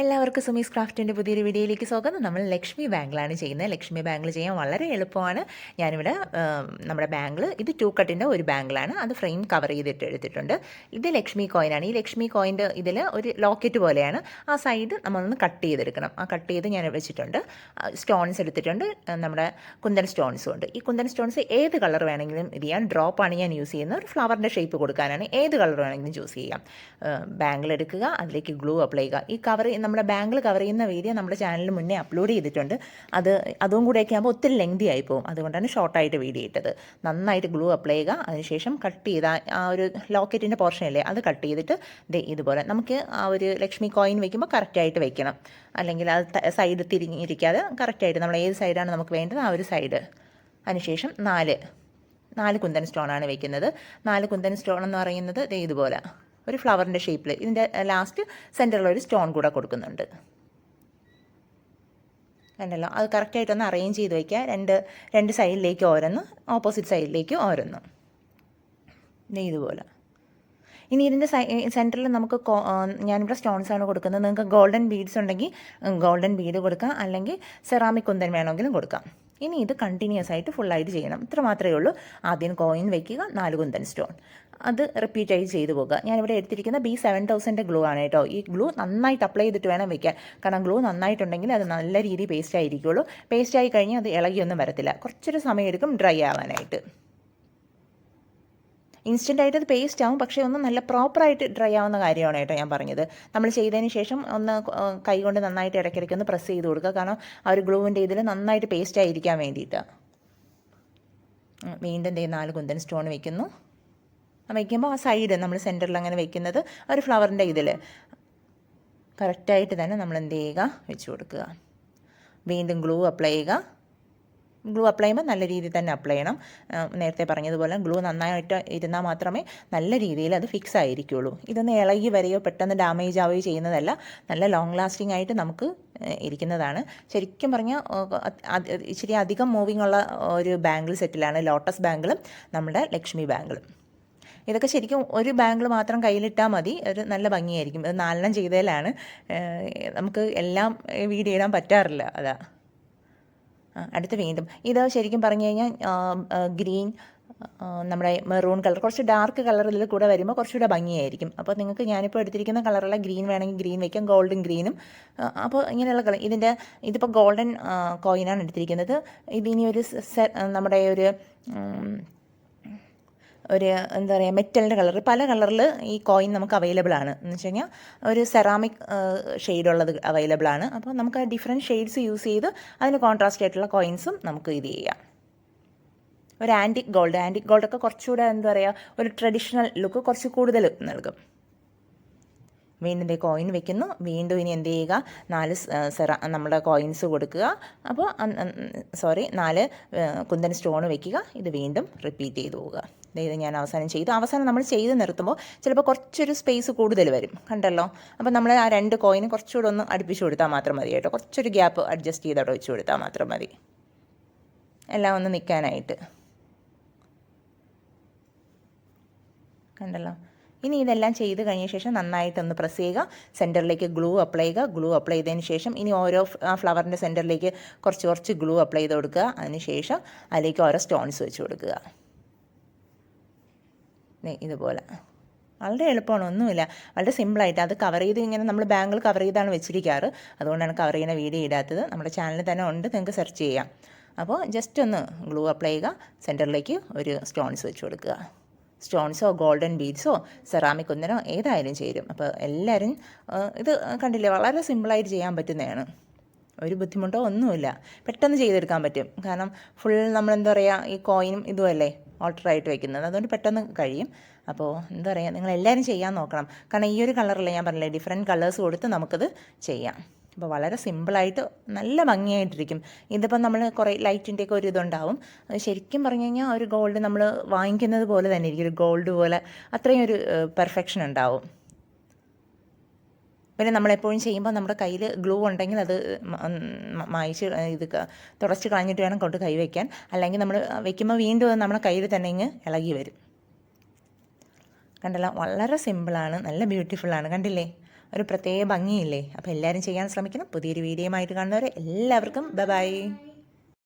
എല്ലാവർക്കും സുമീസ് ക്രാഫ്റ്റിൻ്റെ പുതിയൊരു വീഡിയോയിലേക്ക് സ്വാഗതം. നമ്മൾ ലക്ഷ്മി ബാങ്കിലാണ് ചെയ്യുന്നത്. ലക്ഷ്മി ബാങ്കിൽ ചെയ്യാൻ വളരെ എളുപ്പമാണ്. ഞാനിവിടെ നമ്മുടെ ബാങ്കിൾ ഇത് 2 കട്ടിൻ്റെ ഒരു ബാങ്കിളാണ്. അത് ഫ്രെയിം കവർ ചെയ്തിട്ട് എടുത്തിട്ടുണ്ട്. ഇത് ലക്ഷ്മി കോയിനാണ്. ഈ ലക്ഷ്മി കോയിൻ്റെ ഇതിൽ ഒരു ലോക്കറ്റ് പോലെയാണ്. ആ സൈഡ് നമ്മളൊന്ന് കട്ട് ചെയ്തെടുക്കണം. ആ കട്ട് ചെയ്ത് ഞാൻ വെച്ചിട്ടുണ്ട്. സ്റ്റോൺസ് എടുത്തിട്ടുണ്ട്. നമ്മുടെ കുന്തൻ സ്റ്റോൺസും ഉണ്ട്. ഈ കുന്തൻ സ്റ്റോൺസ് ഏത് കളർ വേണമെങ്കിലും ഇത് ചെയ്യാം. ഡ്രോപ്പാണ് ഞാൻ യൂസ് ചെയ്യുന്നത്. ഒരു ഫ്ലവറിൻ്റെ ഷേപ്പ് കൊടുക്കാനാണ്. ഏത് കളർ വേണമെങ്കിലും ചൂസ് ചെയ്യാം. ബാങ്കിൾ എടുക്കുക, അതിലേക്ക് ഗ്ലൂ അപ്ലൈ ചെയ്യുക. ഈ കവർ നമ്മുടെ ബാങ്കിൾ കവർ ചെയ്യുന്ന വീഡിയോ നമ്മുടെ ചാനലിൽ മുന്നേ അപ്ലോഡ് ചെയ്തിട്ടുണ്ട്. അതും കൂടെയൊക്കെ ആകുമ്പോൾ ഒത്തിരി ലെങ്തി ആയി പോകും. അതുകൊണ്ടാണ് ഷോർട്ടായിട്ട് വീഡിയോ ഇട്ടത്. നന്നായിട്ട് ഗ്ലൂ അപ്ലൈ ചെയ്യുക. അതിനുശേഷം കട്ട് ചെയ്ത ആ ഒരു ലോക്കറ്റിൻ്റെ പോർഷൻ അല്ലേ, അത് കട്ട് ചെയ്തിട്ട് ഇതുപോലെ നമുക്ക് ആ ഒരു ലക്ഷ്മി കോയിൻ വയ്ക്കുമ്പോൾ കറക്റ്റായിട്ട് വെക്കണം. അല്ലെങ്കിൽ അത് സൈഡ് തിരിഞ്ഞിരിക്കാതെ കറക്റ്റായിട്ട് നമ്മൾ ഏത് സൈഡാണ് നമുക്ക് വേണ്ടത് ആ ഒരു സൈഡ്. അതിനുശേഷം നാല് കുന്തൻ സ്റ്റോണാണ് വെക്കുന്നത്. 4 കുന്തൻ സ്റ്റോൺ എന്ന് പറയുന്നത് ഇതുപോലെ ഒരു ഫ്ലവറിൻ്റെ ഷേപ്പിൽ ഇതിൻ്റെ ലാസ്റ്റ് സെൻറ്ററിലൊരു സ്റ്റോൺ കൂടെ കൊടുക്കുന്നുണ്ട്. കണ്ടല്ലോ, അത് കറക്റ്റായിട്ടൊന്ന് അറേഞ്ച് ചെയ്ത് വയ്ക്കുക. രണ്ട് സൈഡിലേക്ക് ഓരോന്ന്, ഓപ്പോസിറ്റ് സൈഡിലേക്ക് ഓരോന്ന്, ഇതുപോലെ. ഇനി ഇതിൻ്റെ സെൻറ്ററിൽ നമുക്ക് ഞാനിവിടെ സ്റ്റോൺസാണ് കൊടുക്കുന്നത്. നിങ്ങൾക്ക് ഗോൾഡൻ ബീഡ്സ് ഉണ്ടെങ്കിൽ ഗോൾഡൻ ബീഡ് കൊടുക്കാം, അല്ലെങ്കിൽ സെറാമിക് കുന്തൻ വേണമെങ്കിലും കൊടുക്കാം. ഇനി ഇത് കണ്ടിന്യൂസ് ആയിട്ട് ഫുള്ളായിട്ട് ചെയ്യണം. ഇത്ര മാത്രമേ ഉള്ളൂ. ആദ്യം കോയിൻ വയ്ക്കുക, 4 കുന്തൻ സ്റ്റോൺ, അത് റിപ്പീറ്റായി ചെയ്തു പോകുക. ഞാനിവിടെ എടുത്തിരിക്കുന്ന B7000 ഗ്ലൂ ആണ് കേട്ടോ. ഈ ഗ്ലൂ നന്നായിട്ട് അപ്ലൈ ചെയ്തിട്ട് വേണം വെക്കാൻ. കാരണം ഗ്ലൂ നന്നായിട്ടുണ്ടെങ്കിൽ അത് നല്ല രീതിയിൽ പേസ്റ്റ് ആയിരിക്കുള്ളൂ. പേസ്റ്റ് ആയി കഴിഞ്ഞാൽ അത് ഇളകിയൊന്നും വരത്തില്ല. കുറച്ചൊരു സമയം എടുക്കും ഡ്രൈ ആവാനായിട്ട്. ഇൻസ്റ്റൻ്റായിട്ട് അത് പേസ്റ്റ് ആവും, പക്ഷേ ഒന്ന് നല്ല പ്രോപ്പറായിട്ട് ഡ്രൈ ആവുന്ന കാര്യമാണ് കേട്ടോ ഞാൻ പറഞ്ഞത്. നമ്മൾ ചെയ്തതിന് ശേഷം ഒന്ന് കൈ കൊണ്ട് നന്നായിട്ട് ഇടയ്ക്കിടയ്ക്ക് ഒന്ന് പ്രസ് ചെയ്ത് കൊടുക്കുക. കാരണം ആ ഒരു ഗ്ലൂവിൻ്റെ ഇതിൽ നന്നായിട്ട് പേസ്റ്റ് ആയിരിക്കാൻ വേണ്ടിയിട്ട്. വീണ്ടും 4 കുന്തൻ സ്റ്റോൺ വയ്ക്കുന്നു. വയ്ക്കുമ്പോൾ ആ സൈഡ് നമ്മൾ സെൻറ്ററിൽ അങ്ങനെ വയ്ക്കുന്നത് ഒരു ഫ്ലവറിൻ്റെ ഇതിൽ കറക്റ്റായിട്ട് തന്നെ നമ്മൾ എന്ത് ചെയ്യുക, വെച്ച് കൊടുക്കുക. വീണ്ടും ഗ്ലൂ അപ്ലൈ ചെയ്യുക. ഗ്ലൂ അപ്ലൈ ചെയ്യുമ്പോൾ നല്ല രീതിയിൽ തന്നെ അപ്ലൈ ചെയ്യണം. നേരത്തെ പറഞ്ഞതുപോലെ ഗ്ലൂ നന്നായിട്ട് ഇരുന്നാൽ മാത്രമേ നല്ല രീതിയിൽ അത് ഫിക്സ് ആയിരിക്കുള്ളൂ. ഇതൊന്ന് ഇളകി വരികയോ പെട്ടെന്ന് ഡാമേജ് ആവുകയോ ചെയ്യുന്നതല്ല. നല്ല ലോങ് ലാസ്റ്റിംഗ് ആയിട്ട് നമുക്ക് ഇരിക്കുന്നതാണ്. ശരിക്കും പറഞ്ഞാൽ ഇച്ചിരി അധികം മൂവിങ് ഉള്ള ഒരു ബാങ്കിൾ സെറ്റിലാണ് ലോട്ടസ് ബാങ്കിളും നമ്മുടെ ലക്ഷ്മി ബാങ്കിളും. ഇതൊക്കെ ശരിക്കും ഒരു ബാങ്കിൾ മാത്രം കയ്യിലിട്ടാൽ മതി, ഒരു നല്ല ഭംഗിയായിരിക്കും. ഇത് 4 ചെയ്തതിലാണ് നമുക്ക് എല്ലാം വീഡിയോ ഇടാൻ പറ്റാറില്ല, അതാ. അടുത്ത് വീണ്ടും ഇത് ശരിക്കും പറഞ്ഞു കഴിഞ്ഞാൽ ഗ്രീൻ, നമ്മുടെ മെറൂൺ കളർ, കുറച്ച് ഡാർക്ക് കളറിൽ കൂടെ വരുമ്പോൾ കുറച്ചുകൂടെ ഭംഗിയായിരിക്കും. അപ്പോൾ നിങ്ങൾക്ക് ഞാനിപ്പോൾ എടുത്തിരിക്കുന്ന കളറുള്ള ഗ്രീൻ വേണമെങ്കിൽ ഗ്രീൻ വയ്ക്കാം, ഗോൾഡൻ ഗ്രീനും. അപ്പോൾ ഇങ്ങനെയുള്ള കളർ ഇതിപ്പോൾ ഗോൾഡൻ കോയിനാണ് എടുത്തിരിക്കുന്നത്. ഇതിനി നമ്മുടെ എന്താ പറയുക, മെറ്റലിൻ്റെ കളർ, പല കളറിൽ ഈ കോയിൻ നമുക്ക് അവൈലബിൾ ആണ്. എന്ന് വെച്ച് കഴിഞ്ഞാൽ ഒരു സെറാമിക് ഷെയ്ഡുള്ളത് അവൈലബിൾ ആണ്. അപ്പോൾ നമുക്ക് ആ ഡിഫറെൻറ്റ് ഷെയ്ഡ്സ് യൂസ് ചെയ്ത് അതിന് കോൺട്രാസ്റ്റ് ആയിട്ടുള്ള കോയിൻസും നമുക്ക് ഇത് ചെയ്യാം. ഒരു ആൻറ്റിക് ഗോൾഡൊക്കെ കുറച്ചുകൂടെ എന്താ പറയുക, ഒരു ട്രഡീഷണൽ ലുക്ക് കുറച്ച് കൂടുതൽ നൽകും. വീണ്ടും കോയിൻ വെക്കുന്നു. വീണ്ടും ഇനി എന്ത് ചെയ്യുക, 4 നമ്മുടെ കോയിൻസ് കൊടുക്കുക. അപ്പോൾ 4 കുന്തൻ സ്റ്റോൺ വെക്കുക. ഇത് വീണ്ടും റിപ്പീറ്റ് ചെയ്ത് പോവുക. ഇത് ഞാൻ അവസാനം നമ്മൾ ചെയ്ത് നിർത്തുമ്പോൾ ചിലപ്പോൾ കുറച്ചൊരു സ്പേസ് കൂടുതൽ വരും, കണ്ടല്ലോ. അപ്പോൾ നമ്മൾ ആ 2 കോയിന് കുറച്ചുകൂടെ ഒന്ന് അടുപ്പിച്ച് കൊടുത്താൽ മാത്രം മതി കേട്ടോ. കുറച്ചൊരു ഗ്യാപ്പ് അഡ്ജസ്റ്റ് ചെയ്ത് അവിടെ വെച്ച് കൊടുത്താൽ മാത്രം മതി, എല്ലാം ഒന്ന് നിൽക്കാനായിട്ട്. കണ്ടല്ലോ. ഇനി ഇതെല്ലാം ചെയ്ത് കഴിഞ്ഞ ശേഷം നന്നായിട്ടൊന്ന് പ്രസ് ചെയ്യുക. സെൻറ്ററിലേക്ക് ഗ്ലൂ അപ്ലൈ ചെയ്യുക. ഗ്ലൂ അപ്ലൈ ചെയ്തതിന് ശേഷം ഇനി ഓരോ ഫ്ലവറിൻ്റെ സെൻറ്ററിലേക്ക് കുറച്ച് ഗ്ലൂ അപ്ലൈ ചെയ്ത് കൊടുക്കുക. അതിന് ശേഷം അതിലേക്ക് ഓരോ സ്റ്റോൺസ് വെച്ച് കൊടുക്കുക. ഇതുപോലെ വളരെ എളുപ്പമാണ്, ഒന്നുമില്ല, വളരെ സിമ്പിളായിട്ട്. അത് കവർ ചെയ്ത് ഇങ്ങനെ നമ്മൾ ബാങ്കിൾ കവർ ചെയ്താണ് വെച്ചിരിക്കാറ്. അതുകൊണ്ടാണ് കവർ ചെയ്യുന്ന വീഡിയോ ഇടാത്തത്. നമ്മുടെ ചാനലിൽ തന്നെ ഉണ്ട്, നിങ്ങൾക്ക് സെർച്ച് ചെയ്യാം. അപ്പോൾ ജസ്റ്റ് ഒന്ന് ഗ്ലൂ അപ്ലൈ ചെയ്യുക. സെൻറ്ററിലേക്ക് ഒരു സ്റ്റോൺസ് വെച്ച് കൊടുക്കുക. സ്റ്റോൺസോ ഗോൾഡൻ ബീഡ്സോ സെറാമിക് കുന്തനോ ഏതായാലും ചേരും. അപ്പോൾ എല്ലാവരും ഇത് കണ്ടില്ലേ, വളരെ സിമ്പിളായിട്ട് ചെയ്യാൻ പറ്റുന്നതാണ്. ഒരു ബുദ്ധിമുട്ടോ ഒന്നുമില്ല, പെട്ടെന്ന് ചെയ്തെടുക്കാൻ പറ്റും. കാരണം ഫുൾ നമ്മളെന്താ പറയുക, ഈ കോയിനും ഇതുമല്ലേ ഓൾട്ടറായിട്ട് വെക്കുന്നത്, അതുകൊണ്ട് പെട്ടെന്ന് കഴിയും. അപ്പോൾ എന്താ പറയുക, നിങ്ങളെല്ലാവരും ചെയ്യാൻ നോക്കണം. കാരണം ഈ ഒരു കളറല്ലേ ഞാൻ പറഞ്ഞില്ലേ, ഡിഫറെൻറ്റ് കളേഴ്സ് കൊടുത്ത് നമുക്കത് ചെയ്യാം. അപ്പോൾ വളരെ സിമ്പിളായിട്ട് നല്ല ഭംഗിയായിട്ടിരിക്കും. ഇതിപ്പം നമ്മൾ കുറേ ലൈറ്റിൻ്റെയൊക്കെ ഒരു ഇതുണ്ടാവും. ശരിക്കും പറഞ്ഞു കഴിഞ്ഞാൽ ഒരു ഗോൾഡ് നമ്മൾ വാങ്ങിക്കുന്നത് പോലെ തന്നെ ഇരിക്കും, ഒരു ഗോൾഡ് പോലെ അത്രയും ഒരു പെർഫെക്ഷൻ ഉണ്ടാവും. പിന്നെ നമ്മളെപ്പോഴും ചെയ്യുമ്പോൾ നമ്മുടെ കയ്യിൽ ഗ്ലൂ ഉണ്ടെങ്കിൽ അത് മായ്ച്ച് തുടച്ച് കളഞ്ഞിട്ട് വേണം കൊണ്ട് കൈ വയ്ക്കാൻ. അല്ലെങ്കിൽ നമ്മൾ വയ്ക്കുമ്പോൾ വീണ്ടും അത് നമ്മുടെ കയ്യിൽ തന്നെ ഇങ്ങ് ഇളകി വരും. കണ്ടല്ലോ, വളരെ സിമ്പിളാണ്, നല്ല ബ്യൂട്ടിഫുള്ളാണ്. കണ്ടില്ലേ, ഒരു പ്രത്യേക ഭംഗിയില്ലേ. അപ്പോൾ എല്ലാവരും ചെയ്യാൻ ശ്രമിക്കണം. പുതിയൊരു വീഡിയോയുമായിട്ട് കാണുന്നവരെ എല്ലാവർക്കും ബൈ ബൈ.